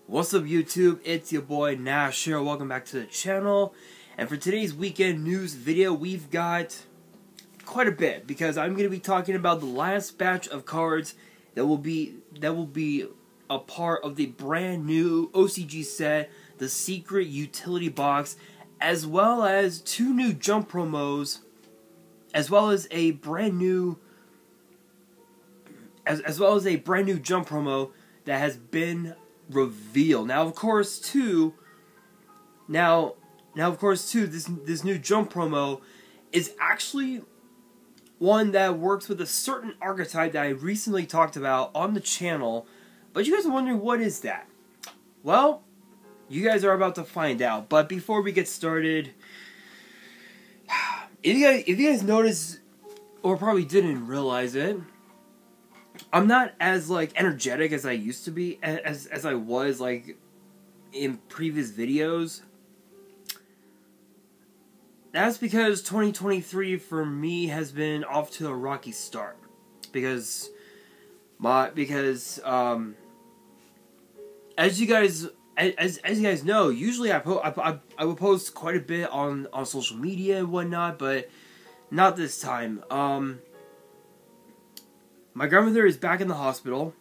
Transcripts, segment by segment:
What's up YouTube, it's your boy Nash here, welcome back to the channel. And for today's weekend news video, we've got quite a bit, because I'm going to be talking about the last batch of cards that will be a part of the brand new OCG set, the Secret Utility Box, as well as two new jump promos, as well as a brand new jump promo that has been revealed. Now, of course, this new jump promo is actually one that works with a certain archetype that I recently talked about on the channel. But you guys are wondering, what is that? Well, you guys are about to find out. But before we get started, if you guys noticed, or probably didn't realize it, I'm not as energetic as I used to be, as I was in previous videos. That's because 2023 for me has been off to a rocky start, because as you guys know, usually I would post quite a bit on social media and whatnot, but not this time. My grandmother is back in the hospital,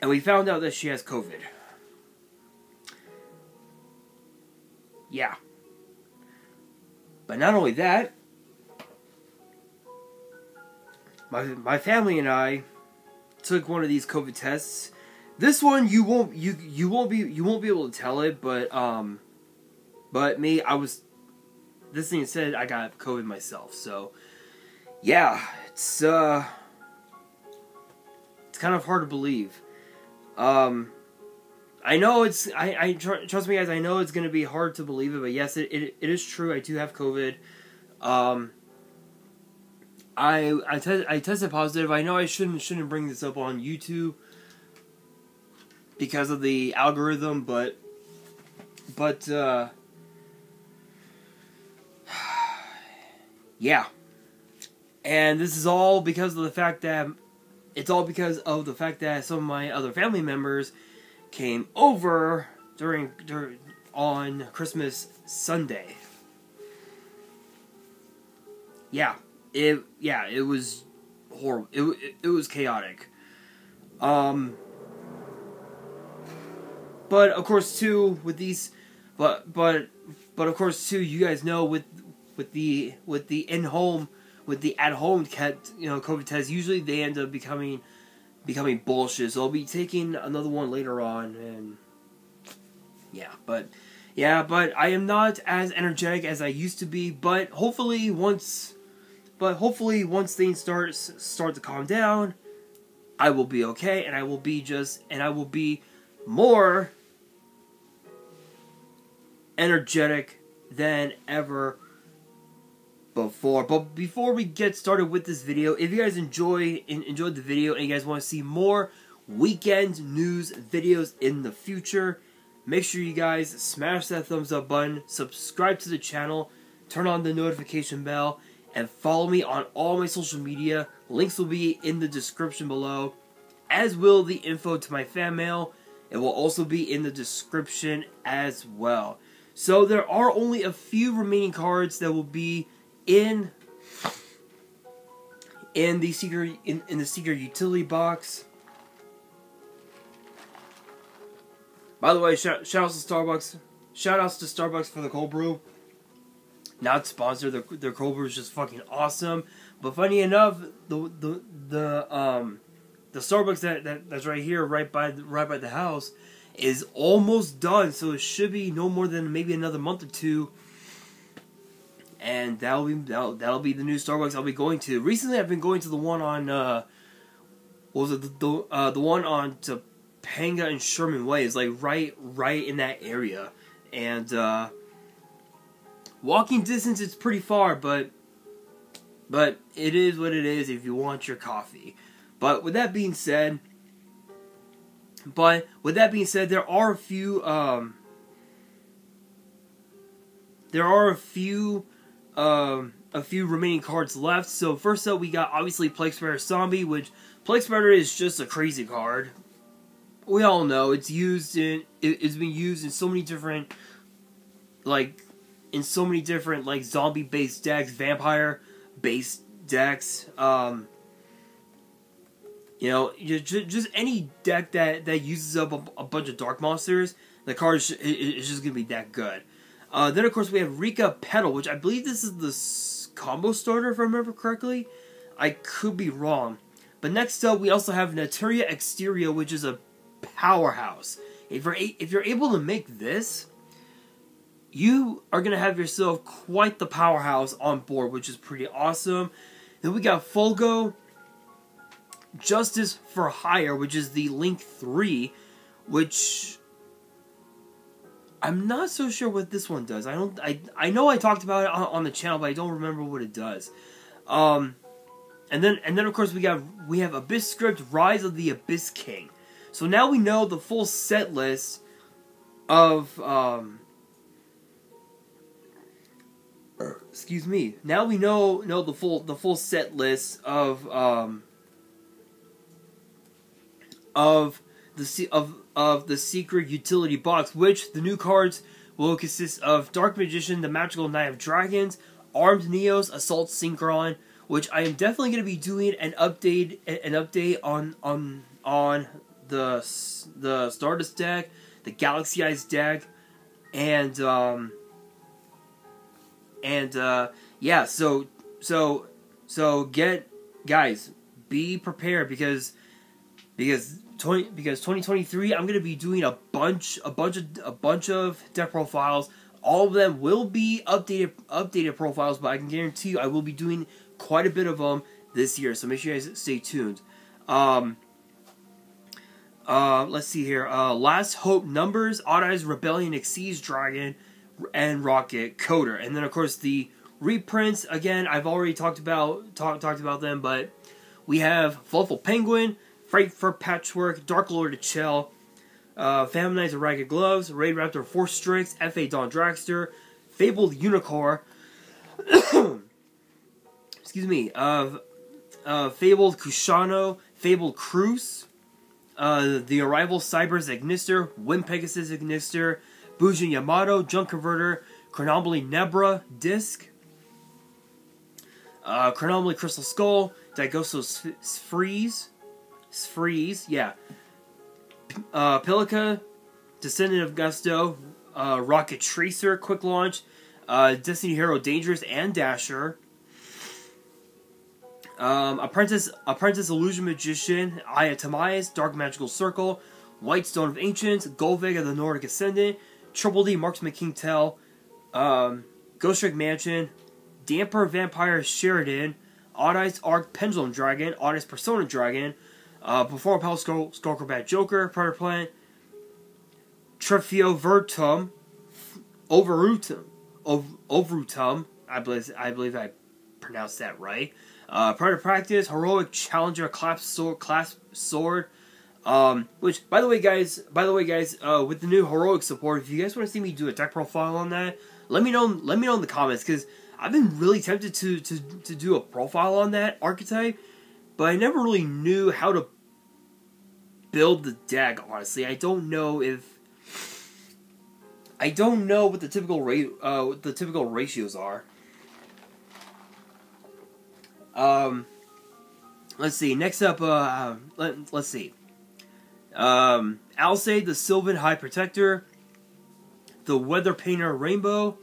and we found out that she has COVID. Yeah. But not only that, my family and I took one of these COVID tests. This one you won't be able to tell it, but me, this thing said I got COVID myself. So yeah, it's kind of hard to believe. I know trust me guys, I know it's going to be hard to believe it, but yes, it is true. I do have COVID. I tested positive. I know I shouldn't bring this up on YouTube because of the algorithm, but yeah. And this is all because of the fact that some of my other family members came over on Christmas Sunday. Yeah, it was horrible. It was chaotic. But of course too, with these, but of course too, you guys know with the in-home, with the at-home COVID tests, usually they end up becoming bullshit. So I'll be taking another one later on, and but I am not as energetic as I used to be. But hopefully once things start to calm down, I will be okay, and I will be more energetic than ever before. But before we get started with this video, if you guys enjoyed the video and you guys want to see more weekend news videos in the future, make sure you guys smash that thumbs up button, subscribe to the channel, turn on the notification bell, and follow me on all my social media. Links will be in the description below, as will the info to my fan mail. It will also be in the description as well. So there are only a few remaining cards that will be in the secret utility box. By the way, shout outs to Starbucks. Shout outs to Starbucks for the cold brew. Not sponsored. Their cold brew is just fucking awesome. But funny enough, the Starbucks that's right here, right by the house, is almost done. So it should be no more than maybe another month or two, and that'll be the new Starbucks I'll be going to. Recently, I've been going to the one on the one on Topanga and Sherman Way. It's like right in that area, and walking distance, it's pretty far, but it is what it is if you want your coffee. But with that being said, there are a few remaining cards left. So first up, we got obviously Plague Spreader Zombie, which Plague Spreader is just a crazy card. we all know it's used in it's been used in so many different like zombie based decks, vampire based decks. You know, just any deck that uses up a bunch of dark monsters, the card is just gonna be that good. Then of course we have Rika Petal, which I believe this is the combo starter if I remember correctly. I could be wrong. But next up we also have Naturia Exterior, which is a powerhouse. If you're able to make this, you are gonna have yourself quite the powerhouse on board, which is pretty awesome. Then we got Folgo Justice for Hire, which is the Link 3, which I'm not so sure what this one does. I know I talked about it on the channel, but I don't remember what it does. And then of course we have Abyss Script Rise of the Abyss King. So now we know the full set list of excuse me. Now we know the full set list of the secret utility box, which the new cards will consist of Dark Magician, the Magical Knight of Dragons, Armed Neos, Assault Synchron, which I am definitely going to be doing an update on the Stardust deck, the Galaxy Eyes deck, and yeah, so guys, be prepared because 2023 I'm gonna be doing a bunch of deck profiles. All of them will be updated profiles, but I can guarantee you I will be doing quite a bit of them this year. So make sure you guys stay tuned. Let's see here. Last Hope Numbers, Odd Eyes Rebellion, Exceeds Dragon, and Rocket Coder, and then of course the reprints. Again, I've already talked about them, but we have Fluffle Penguin, Fright for Patchwork, Dark Lord of Chell, Phantom Knights of Ragged Gloves, Raid Raptor Force Strix, F.A. Dawn Dragster, Fabled Unicorn, excuse me, Fabled Kushano, Fabled Cruise, The Arrival Cybers Ignister, Wind Pegasus Ignister, Bujin Yamato, Junk Converter, Chronomaly Nebra, Disc, Chronomaly Crystal Skull, Daigoso Freeze, yeah. Pilica, Descendant of Gusto, Rocket Tracer, Quick Launch, Destiny Hero Dangerous and Dasher, Apprentice Illusion Magician, Aya Tamias, Dark Magical Circle, White Stone of Ancients, Golvega the Nordic Ascendant, Triple D Marksman King Tell, Ghost Trick Mansion, Damper Vampire Sheridan, Odd Eyes Arc Pendulum Dragon, Odd Eyes Persona Dragon, Perform Pal Skullcrobat Joker, Predator Plant, Trefio Vertum, Overutum, I believe I pronounced that right. Predator Practice, Heroic Challenger, Clasp Sword, which, by the way, guys, with the new Heroic support, if you guys want to see me do a deck profile on that, let me know in the comments, because I've been really tempted to do a profile on that archetype, but I never really knew how to build the deck, honestly. I don't know what the typical ratios are. Let's see. Next up, let's see. Alcide, the Sylvan High Protector, the Weather Painter Rainbow,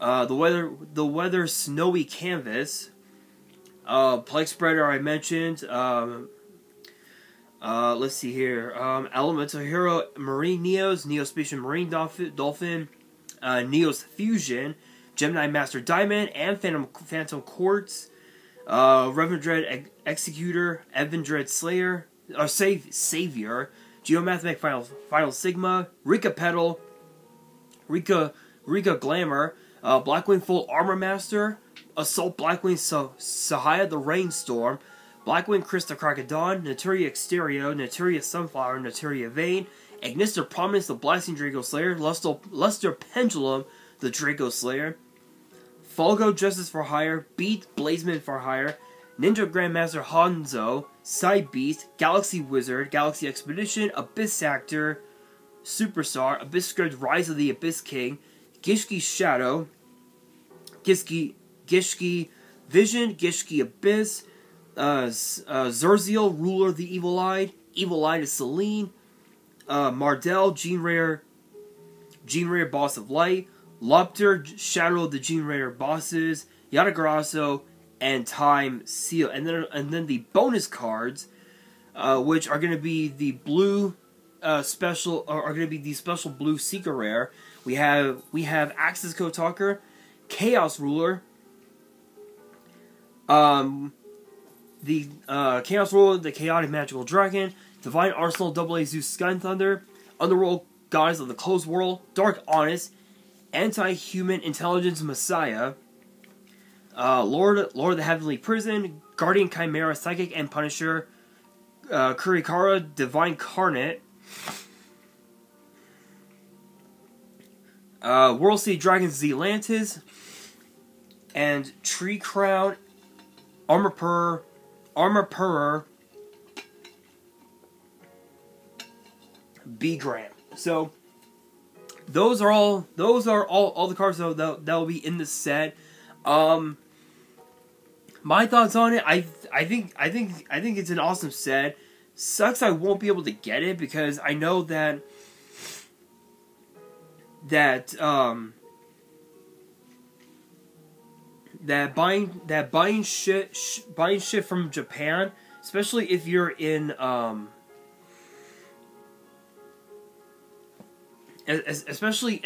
the Weather Snowy Canvas, Plague Spreader I mentioned. Let's see here. Elemental Hero Marine Neos, Neospatial Marine Dolphin, Neos Fusion, Gemini Master Diamond, and Phantom Quartz, Reverend Dread Executor, Evan Dread Slayer, Savior, Geomathematic Final Sigma, Rika Petal, Rika Glamour, Blackwing Full Armor Master, Assault Blackwing Sahaya the Rainstorm, Blackwing Krista Crocodon, Naturia Exterio, Naturia Sunflower, Naturia Vein, Ignister Prominence the Blasting Draco Slayer, Luster Pendulum the Draco Slayer, Folgo Justice for Hire, Beat Blazeman for Hire, Ninja Grandmaster Hanzo, Side Beast, Galaxy Wizard, Galaxy Expedition, Abyss Actor, Superstar, Abyss Script, Rise of the Abyss King, Gishki Shadow, Gishki Vision, Gishki Abyss, Zerziel, Ruler of the Evil Eye is Celine, Mardell, Gene Raider, Boss of Light, Lopter, Shadow of the Gene Raider Bosses, Yatagarasu, and Time Seal. And then the bonus cards, which are going to be the blue special, are going to be the special blue Secret Rare. We have Axis Code Talker, Chaos Ruler, the Chaos Ruler, the Chaotic Magical Dragon, Divine Arsenal, AA Zeus Sky and Thunder, Underworld Goddess of the Closed World, Dark Honest, Anti-Human Intelligence Messiah, Lord of the Heavenly Prison, Guardian Chimera, Psychic and Punisher, Kurikara, Divine Carnate, World Sea Dragon Zealantis, and Tree Crown, Armor Purrer, B Graham. So those are all the cards that will be in the set. My thoughts on it, I think it's an awesome set. Sucks I won't be able to get it because I know that buying shit from Japan, especially if you're in especially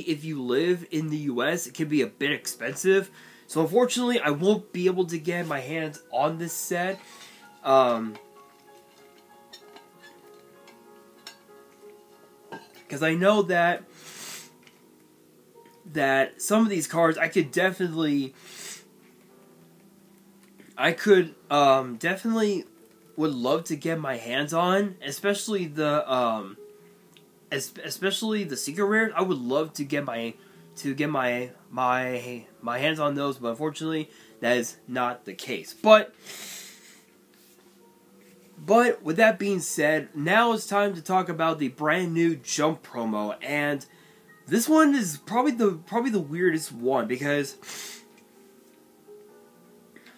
if you live in the US, it can be a bit expensive. So unfortunately, I won't be able to get my hands on this set. Because I know that some of these cards I could definitely would love to get my hands on, especially the secret rares. I would love to get my hands on those, but unfortunately that is not the case. But with that being said, now it's time to talk about the brand new Jump promo, and this one is probably the weirdest one because,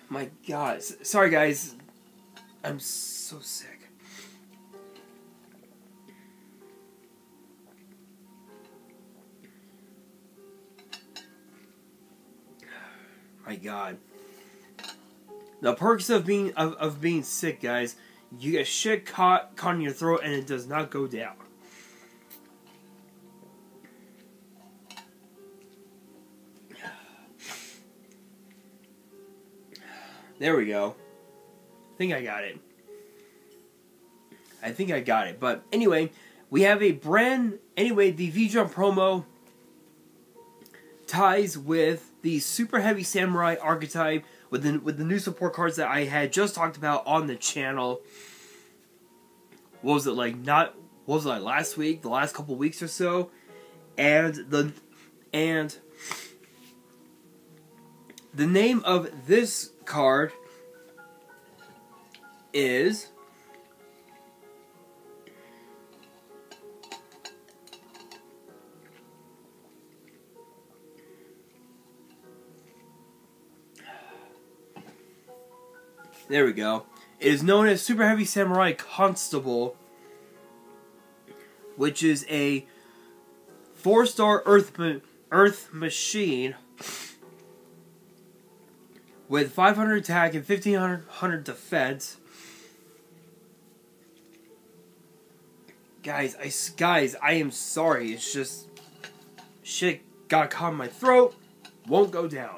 my God, sorry guys, I'm so sick. My God, the perks of being sick, guys. You get shit caught in your throat and it does not go down. There we go. I think I got it. But anyway, we have the V-Jump promo ties with the Super Heavy Samurai archetype with the new support cards that I had just talked about on the channel. What was it like last week, the last couple weeks or so? And the name of this card is there we go. It is known as Super Heavy Samurai Constable, which is a 4-star Earth machine with 500 attack and 1500 defense. Guys, I am sorry. It's just shit got caught in my throat. Won't go down.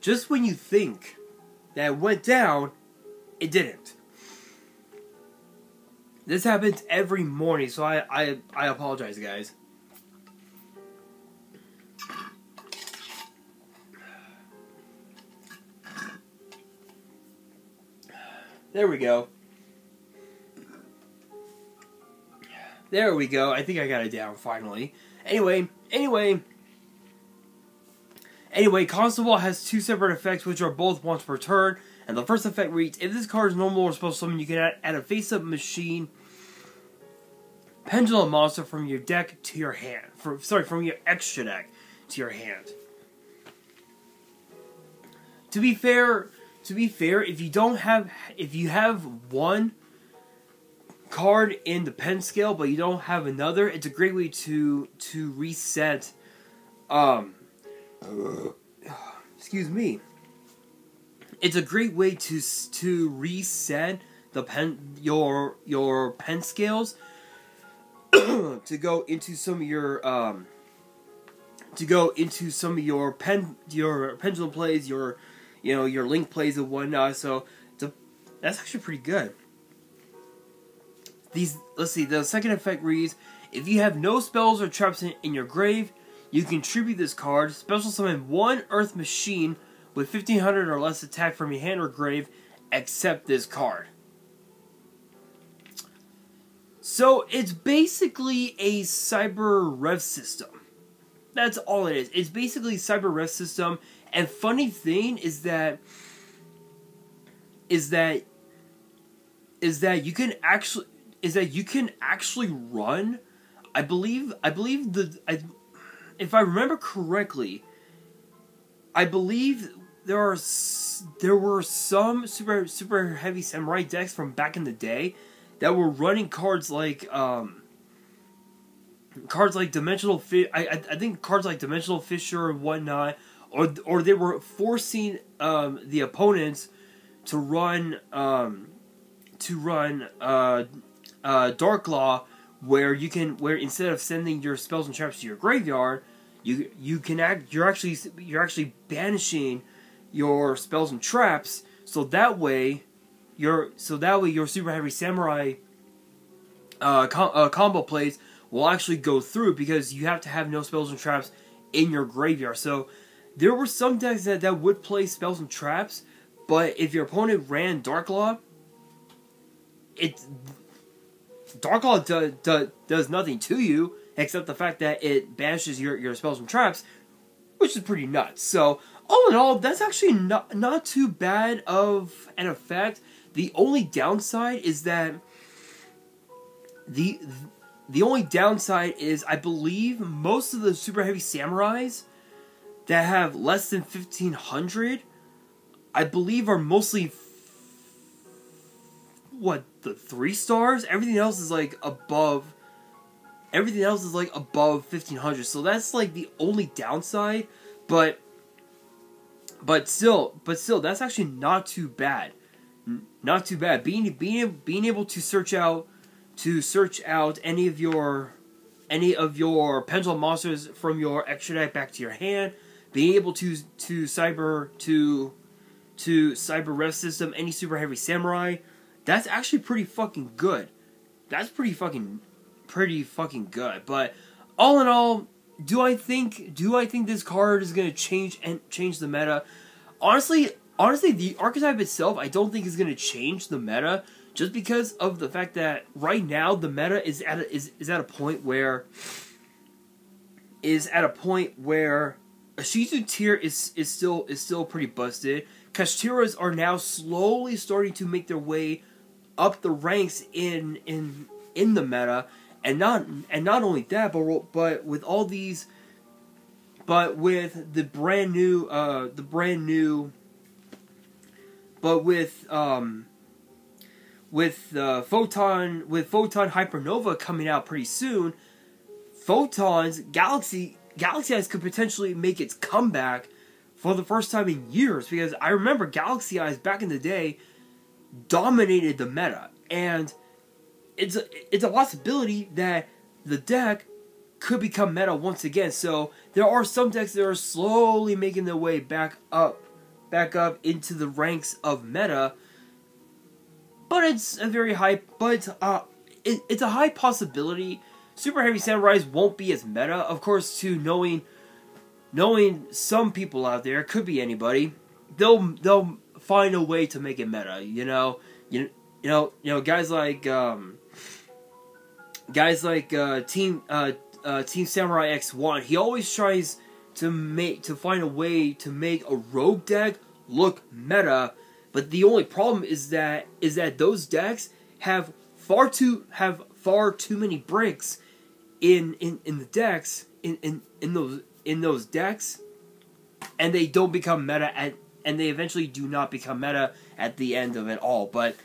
Just when you think that it went down, it didn't. This happens every morning, so I apologize, guys. There we go. There we go. I think I got it down finally. Anyway, Constable has two separate effects, which are both once per turn. And the first effect reads: if this card is normal or special summon, you can add a face-up machine pendulum monster from your deck to your hand. From your extra deck to your hand. To be fair, if you have one card in the pen scale, but you don't have another, it's a great way to reset. Excuse me. It's a great way to reset the your pen scales to go into some of your pendulum plays, your link plays and whatnot. So that's actually pretty good. Let's see, the second effect reads: if you have no spells or traps in your grave, you can tribute this card, special summon one Earth Machine with 1500 or less attack from your hand or grave, except this card. So it's basically a Cyber Rev system. That's all it is. It's basically a Cyber Rev system, and funny thing is that you can actually run. I believe if I remember correctly, I believe there were some super heavy samurai decks from back in the day that were running cards like Dimensional Fish. I think cards like Dimensional Fisher and whatnot, or they were forcing the opponents to run Dark Law, where instead of sending your spells and traps to your graveyard, you're actually banishing your spells and traps, so that way your super heavy samurai combo plays will actually go through, because you have to have no spells and traps in your graveyard. So there were some decks that would play spells and traps, but if your opponent ran Dark Law, Dark Law does nothing to you except the fact that it banishes your spells and traps, which is pretty nuts. So all in all, that's actually not too bad of an effect. The only downside is that I believe most of the super heavy samurais that have less than 1500, I believe, are mostly the 3 stars. Everything else is like above 1500. So that's like the only downside, but still that's actually not too bad. Not too bad. Being able to search out any of your pendulum monsters from your extra deck back to your hand, being able to cyber rev system any super heavy samurai, that's actually pretty fucking good. That's pretty fucking good. But all in all, do I think this card is gonna change the meta? Honestly, the archetype itself, I don't think is gonna change the meta, just because of the fact that right now the meta is at a point where a Shizu tier is still pretty busted. Kashiras are now slowly starting to make their way up the ranks in the meta, and not only that, but with all these, but with the brand new Photon Hypernova coming out pretty soon, Galaxy Eyes could potentially make its comeback for the first time in years, because I remember Galaxy Eyes back in the day dominated the meta, and it's a possibility that the deck could become meta once again. So there are some decks that are slowly making their way back up into the ranks of meta, but it's a very high, it's a high possibility. Super Heavy Samurais won't be as meta, of course. To knowing some people out there, could be anybody, they'll find a way to make it meta. Guys like guys like Team Samurai X1, he always tries to find a way to make a rogue deck look meta, but the only problem is that those decks have far too many bricks in the decks in those decks, and they don't become meta and they eventually do not become meta at the end of it all. But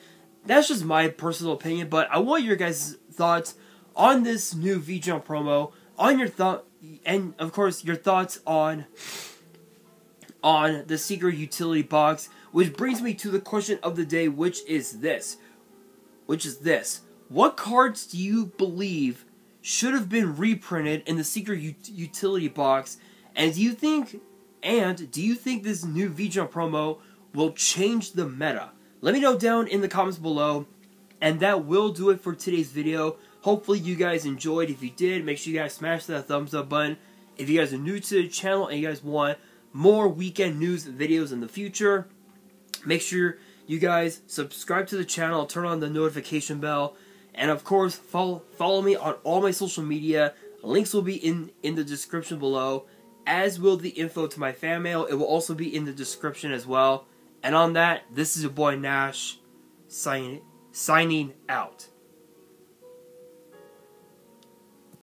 that's just my personal opinion. But I want your guys' thoughts on this new V-Jump promo, on your and of course your thoughts on the secret utility box, which brings me to the question of the day, which is this. What cards do you believe should have been reprinted in the secret utility box, and do you think this new V-Jump promo will change the meta? Let me know down in the comments below, and that will do it for today's video. Hopefully you guys enjoyed. If you did, make sure you guys smash that thumbs up button. If you guys are new to the channel and you guys want more weekend news videos in the future, make sure you guys subscribe to the channel, turn on the notification bell, and of course follow me on all my social media. Links will be in the description below, as will the info to my fan mail. It will also be in the description as well. And on that, this is your boy Nash, signing out.